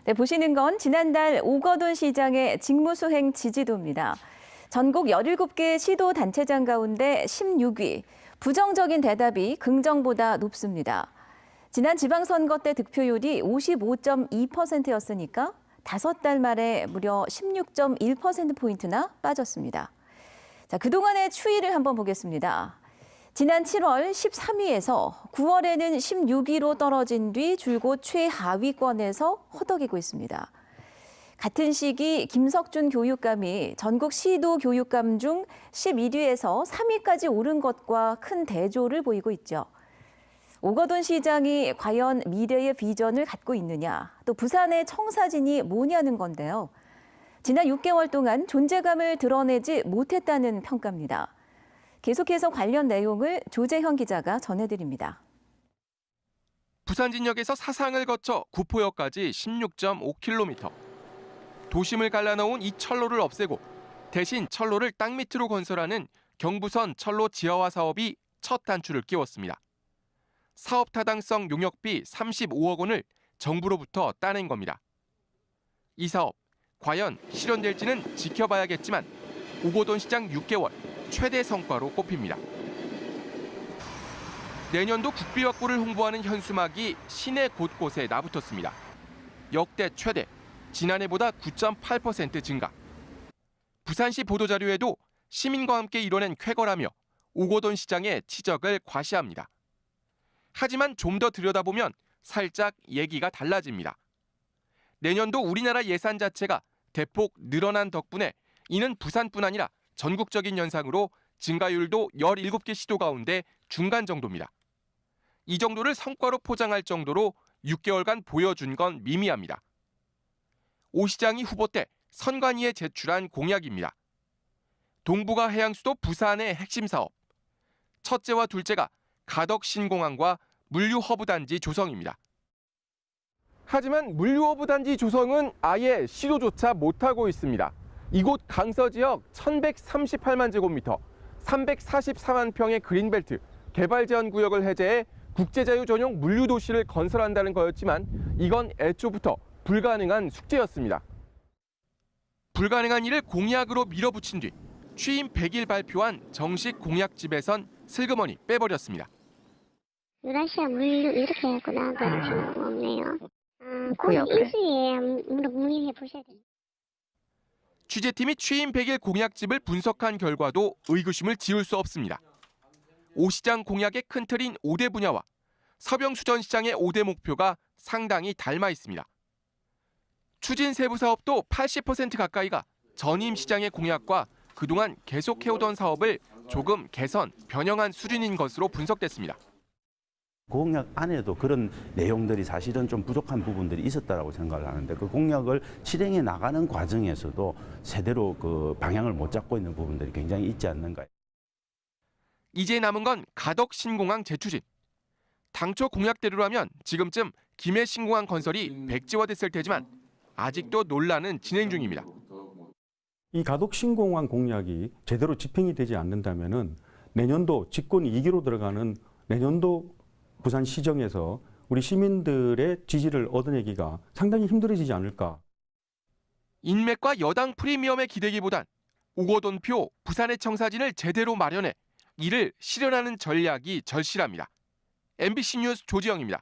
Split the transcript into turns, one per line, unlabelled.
네, 보시는 건 지난달 오거돈 시장의 직무수행 지지도입니다. 전국 17개 시도 단체장 가운데 16위, 부정적인 대답이 긍정보다 높습니다. 지난 지방선거 때 득표율이 55.2%였으니까 5달 만에 무려 16.1%포인트나 빠졌습니다. 자, 그동안의 추이를 한번 보겠습니다. 지난 7월 13위에서 9월에는 16위로 떨어진 뒤 줄곧 최하위권에서 허덕이고 있습니다. 같은 시기 김석준 교육감이 전국 시도 교육감 중 11위에서 3위까지 오른 것과 큰 대조를 보이고 있죠. 오거돈 시장이 과연 미래의 비전을 갖고 있느냐, 또 부산의 청사진이 뭐냐는 건데요. 지난 6개월 동안 존재감을 드러내지 못했다는 평가입니다. 계속해서 관련 내용을 조재현 기자가 전해드립니다.
부산진역에서 사상을 거쳐 구포역까지 16.5km. 도심을 갈라놓은 이 철로를 없애고 대신 철로를 땅 밑으로 건설하는 경부선 철로 지하화 사업이 첫 단추를 끼웠습니다. 사업 타당성 용역비 35억 원을 정부로부터 따낸 겁니다. 이 사업 과연 실현될지는 지켜봐야겠지만 오거돈 시장 6개월 최대 성과로 꼽힙니다. 내년도 국비 확보를 홍보하는 현수막이 시내 곳곳에 나붙었습니다. 역대 최대, 지난해보다 9.8% 증가. 부산시 보도자료에도 시민과 함께 이뤄낸 쾌거라며 오거돈 시장의 치적을 과시합니다. 하지만 좀 더 들여다보면 살짝 얘기가 달라집니다. 내년도 우리나라 예산 자체가 대폭 늘어난 덕분에 이는 부산뿐 아니라 전국적인 현상으로 증가율도 17개 시도 가운데 중간 정도입니다. 이 정도를 성과로 포장할 정도로 6개월간 보여준 건 미미합니다. 오 시장이 후보 때 선관위에 제출한 공약입니다. 동부가 해양수도 부산의 핵심 사업. 첫째와 둘째가 가덕 신공항과 물류 허브 단지 조성입니다. 하지만 물류 허브 단지 조성은 아예 시도조차 못하고 있습니다. 이곳 강서 지역 1138만 제곱미터, 344만 평의 그린벨트, 개발 제한 구역을 해제해 국제자유 전용 물류 도시를 건설한다는 거였지만 이건 애초부터 불가능한 숙제였습니다. 불가능한 일을 공약으로 밀어붙인 뒤 취임 100일 발표한 정식 공약집에선 슬그머니 빼버렸습니다.
유라시아 물류 이렇게 해갖고 나가는 거 없네요. 꼭 인수위에 문의해 보셔야 돼요.
취재팀이 취임 100일 공약집을 분석한 결과도 의구심을 지울 수 없습니다. 오 시장 공약의 큰 틀인 5대 분야와 서병수 전 시장의 5대 목표가 상당히 닮아 있습니다. 추진 세부 사업도 80% 가까이가 전임 시장의 공약과 그동안 계속해오던 사업을 조금 개선, 변형한 수준인 것으로 분석됐습니다.
공약 안에도 그런 내용들이 사실은 좀 부족한 부분들이 있었다고 생각을 하는데 그 공약을 실행해 나가는 과정에서도 제대로 그 방향을 못 잡고 있는 부분들이 굉장히 있지 않는가.
이제 남은 건 가덕 신공항 재추진. 당초 공약대로라면 지금쯤 김해 신공항 건설이 백지화됐을 테지만 아직도 논란은 진행 중입니다.
이 가덕 신공항 공약이 제대로 집행이 되지 않는다면은 내년도 집권 2기로 들어가는 내년도 부산시정에서 우리 시민들의 지지를 얻어내기가 상당히 힘들어지지 않을까.
인맥과 여당 프리미엄에 기대기보단 오거돈표 부산의 청사진을 제대로 마련해 이를 실현하는 전략이 절실합니다. MBC 뉴스 조지영입니다.